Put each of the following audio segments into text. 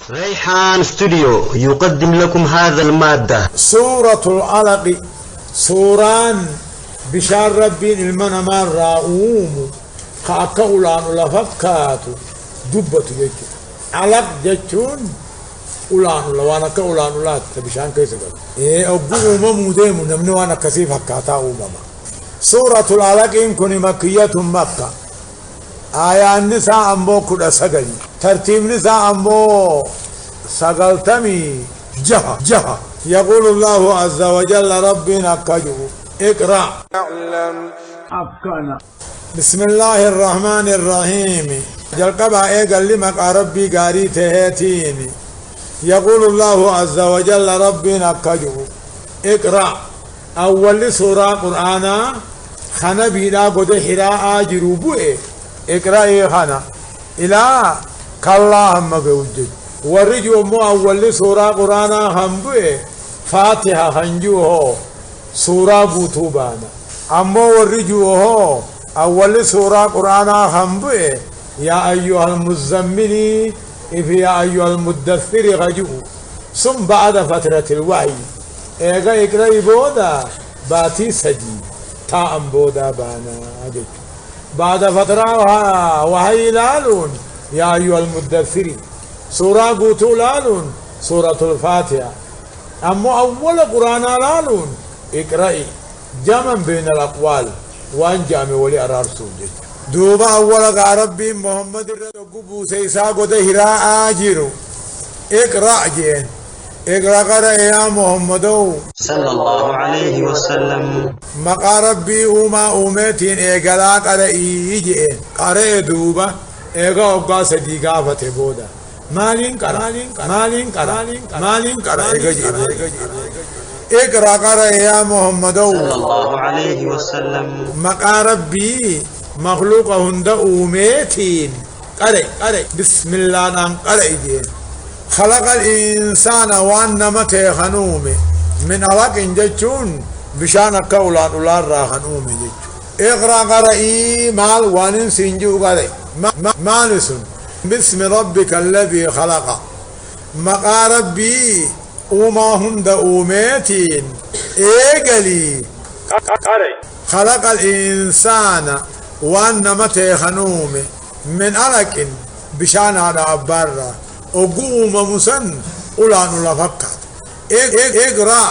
ريحان ستوديو يقدم لكم هذا المادة. سورة العلق سوران بشار ربي المنمان راؤوم كأكولان لفكات دبت جيتو علق جيتون أولان لوانا كأولان لا تبشان كيس قال أبوه مموديم نمنوانا كسيف حكاتا أمما. سورة العلق إن كن مكية مكة آية النساء أمبو كدا سقل ترتيب نساء أمبو سقلتمي جها يقول الله عز وجل ربنا كجو اقرأ أفكنا بسم الله الرحمن الرحيم جلقبا قال لمك ربي قاري تهاتيني يقول الله عز وجل ربنا كجو اقرأ أول سورة قرآن خنا بينا قد حراء جروبه اقرأي خنا إلى كالله هم بوجد ورجو مو أول سورة قرآن هم بوه فاتحة خنجوه سورة بوتوبانا أمو ورجوه أول سورة قرآن هم بوه يا أيها المزمل يا أيها المدثر غجوه ثم بعد فترة الوحي اقرأي بودا باتي سجي تا أمبودا بانا بعد فترة وحي لالون يا أيها المدثر سورة قوتو لالون سورة الفاتحة أما أول قرآن لالون اقرأي جمع بين الأقوال وان جامع ولي أرار سوجد دوبا أول ربي محمد الرقبو سيسا قد هراء آجيرو اقرأ جين اقرأ قرأ يا محمد صلى الله عليه وسلم مقا ربي وما أمتين اقلا قرأ جين قرأ دوبا اقا اقا صديقا فتبودا مالين قرأ اقرأ قرأ يا محمد صلى الله عليه وسلم مقا ربي مخلوق هند أمتين قرأ بسم الله نام قرأ جين خلق الإنسان وانما خنومه من علق جتون بشان كولان أولار را خنومه جتون اقرأ قرأي مال وانن سنجو قرأ مالسون بسم ربك الذي خلق مقا ربي وما هند أوميتين اقلي خلق الإنسان وانما خنومه من علق بشان على عبارة وقوم مسن أولان لفكات اقرأ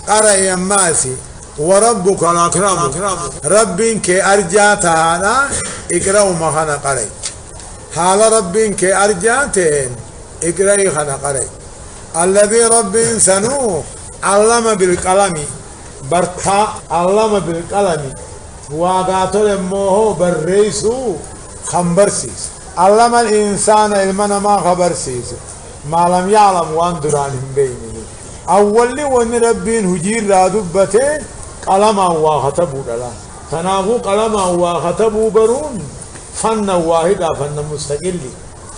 قرأ يماسي وربك الأكرم ربك أرجاتها اقرأ مخنا قرأ حال ربك أرجاتين اقرأ خنا قرأ الذي رب سنو علم بالقلم برتا علم بالقلم وقاتل موه بالريسو خمبرسيس علم الإنسان علمنا ما خبرسيس ما لم يعلم وان درانهم بينه أول وان ربين هجير رادبته قلما وخطبوا للا تنافو قلما وخطبوا برون فن واحدا فن مستقل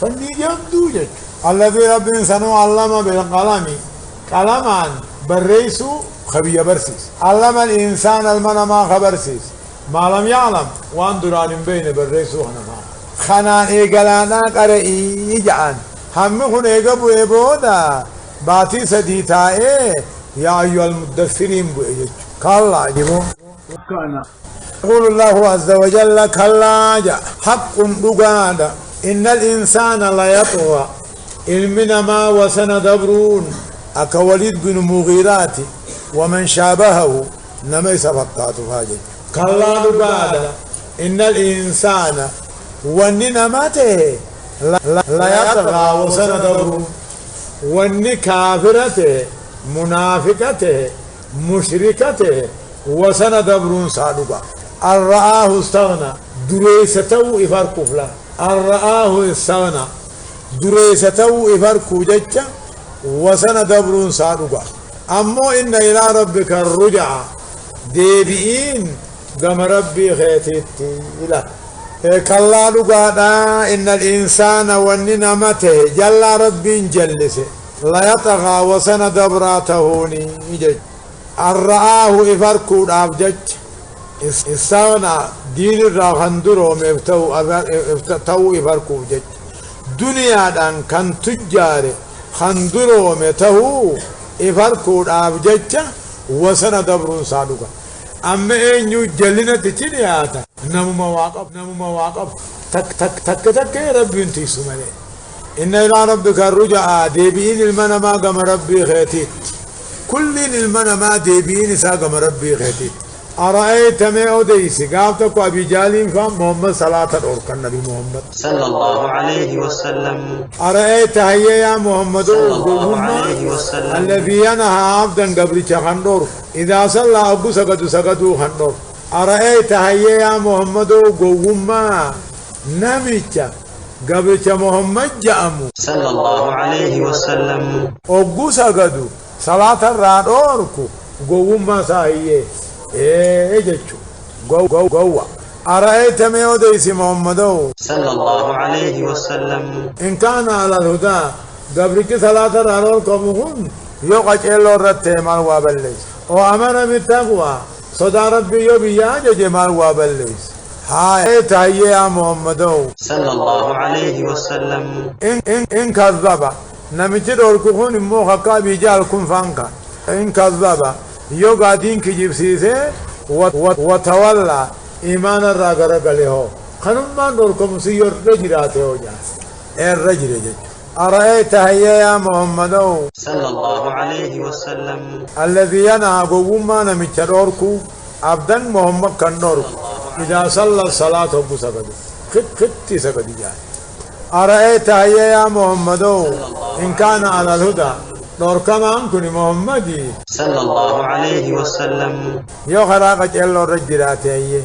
فن يبدو جد الذي رب سنو علم بالقلم قلمان بريسو خبي برسيس علم الإنسان المنا ما خبرسيس ما لم يعلم وان درانهم بين بريسو هنفا خنان ايقلانا قرئي جعان هم خن ايقبو ايبودا باتي سديتا ايه يا أيها المدثرين بو ايجو كالله جبو وكانا يقول الله عز وجل كالله جا حق بقادا إن الإنسان لا يطغى علمنا ما وسن دبرون أكوليد بن مغيرات ومن شابهه نمي سفقاته هاجي كالله بقادا إن الإنسان واننا ماته لا يطغى وسن دبرون واني كافرته منافقته مشركته وسن دبرون صادقا الرآه استغنى دريسته إفرق فلا الرآه استغنى دريسته إفرق ججة وسن دبرون صادقا أمو إن إلى ربك الرجع ديبئين قم ربي خيتي إله كلا لقادا إن الإنسان واننا مته جل ربي جلسه لا يطغى وسن دبراته نيجج الرآه إفرقو الأبجج استغنى دين الراغندرو مفتو إفرقو جج دنيا دان كان تجاري خندرو متهو إفركود أبجتة وسنة دبرون صادقة أما إنيو جلنا تتنياتا نمو مواقف تك ربي انتي سمالي إن إلى ربك الرجع ديبين المنما قم ربي خيتيت كل المنما ديبين ساقم ربي خيتيت أرأيت ما أوديسي قابتك أبي جالين فام محمد صلاة الأرقى النبي محمد صلى الله عليه وسلم أرأيت هيا يا محمد صلى الله عليه وسلم الذي ينهى عبدا قبل خندور إذا صلى أبو سقدوا خندور أرأيت هيا يا محمد قوما نميتش قبل محمد جامو صلى الله عليه وسلم أبو سقدوا صلاة الرادوركو قوما ساهيه اجچو غو أرأيت ما يوديس محمد صلى الله عليه وسلم إن كان على الهدى قبلك صلاة الرانور كمهن يوقع إلو رت مال وابليس وأمر بالتقوى صدى ربي يبيا جمال وابليس هاي تهيئ يا محمد صلى الله عليه وسلم إن كذب نمتد أركوهن موخكا بيجالكم فانكا إن كذب يو قادين كجيب سيسي وتولى إيمان الرقرق له خنم ما نوركم سيور رجراته هو جاس الرجل جج أرأيت هيا يا محمد صلى الله عليه وسلم الذي ينهى قوما نمتدوركو عبدا محمد كنوركو إذا صلى الصلاة أبو سقد خط سقد جاس أرأيت هيا يا محمد إن كان على الهدى دور كمان كوني محمدي صلى الله عليه وسلم يو خراقة جلو رجراته هي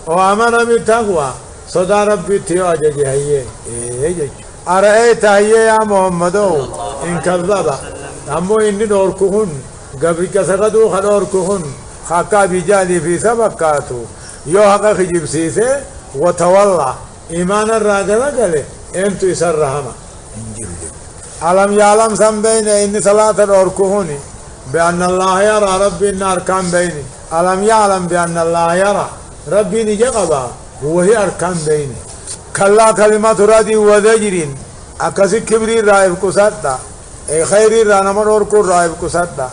وامر بالتقوى صدى ربي تيو أججي هي أرأيت هي يا محمد إن كذب أمو إني دور كهن قبل كسقدو خدور كهن خاكا بجالي في سبقاتو يو حقا خجيب سيسي وتولى إيمان الراجل قال انتو يسر رحمة ألم يعلم سم بين إن صلاة الأركهوني بأن الله يرى ربي النار كان بيني ألم يعلم بأن الله يرى ربي نجقبا وهي أركان بيني كلا كلمة ردي وذجر أكسي كبري رائب كساتا أي خيري رانمر أركو رائب كساتا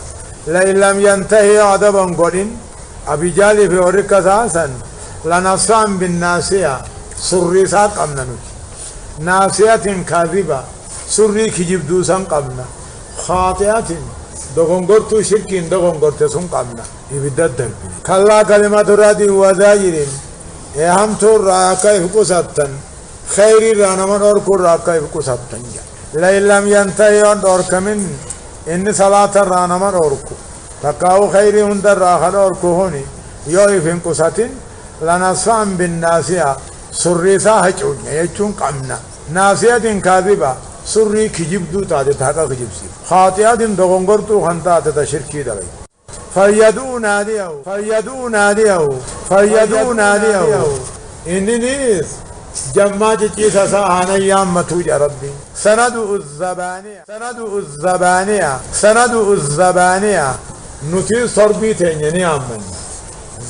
لئن لم ينتهي عدبا قدين أبي جالي في أوريك ساسا لنصام بالناسية سرسات أمنانوك ناسية كاذبة سري كجيب دوسان قبنا خاطئات دغنغرتو شركين دغنغرت سن قبنا يبدد كلا كلمة رادي وزاجر يهم تور راكايف قصتن خيري رانمن اور كور راكايف قصتن لئن لم ينتهي اور كمن ان صلاة رانمن اور كو تقاو خيري هندر راخل اور كو هوني يويفن قصتن لنصفان بالناسية سرسا هجون يجون قمنا ناسية كاذبة سري كجبدو تاجت هذا كجبسي خاطئات دغنغرتو خنتا تشركي دغي فيدون ناديه إننيس جماعة كيسا ساهانا يامتو يا ربي سند الزبانية نتي صربي تنيني عمن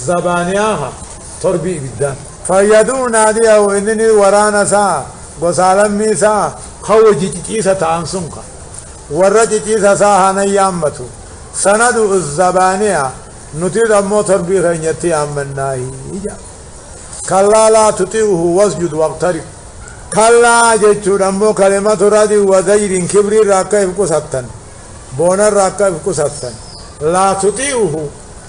زبانياها صربي بدان فيدون ناديه إنني ورانا سا وسالم ميسا خوجي كيسا تانسونك ورجي كيسا ساهانا يامتو سند الزبانية نتي دمو تربي غنيتي عمناهي كلا لا تطيعه واسجد واقترب كلا جيتو دمو كلمة رادي وزير كبري راكايف كساتن بونا راكايف كساتن لا تطيعه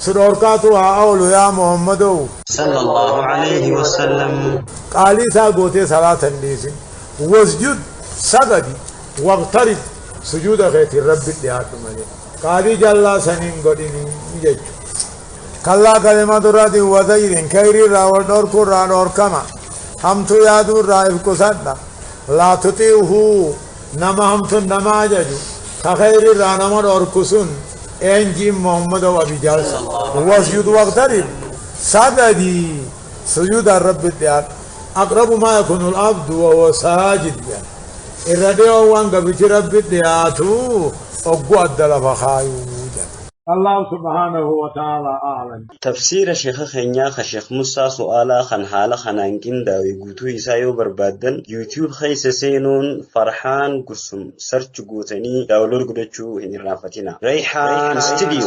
سروركاتو أولو يا محمد صلى الله عليه وسلم قالي ساقوتي صلاة النيسي واسجد سجدي واقترب سجود غيتي رب الدهات ملي قالي جلا سنين قديني يجو كلا كلمة رادي وزير كيري راول دور كورا دور كما هم تو يادو رائف كسادنا لا تطيعه نما هم تو نما ججو كخيري رانما دور كسون انجي محمد وابي جالس واسجد واقترب سجدي سجود الرب الدهات أقرب ما يكون العبد وهو ساجد الرديو وان قبل رب الدهاتو أقوى الدلف خايو الله سبحانه وتعالى أعلم. تفسير شيخ خنيا خشيخ موسى سؤالا خن حالا خنانكين داوي قوتو يسايو بربادن يوتيوب خيس سينون فرحان قسم سرچ قوتني داولور قدچو هني رافتنا ريحان استديو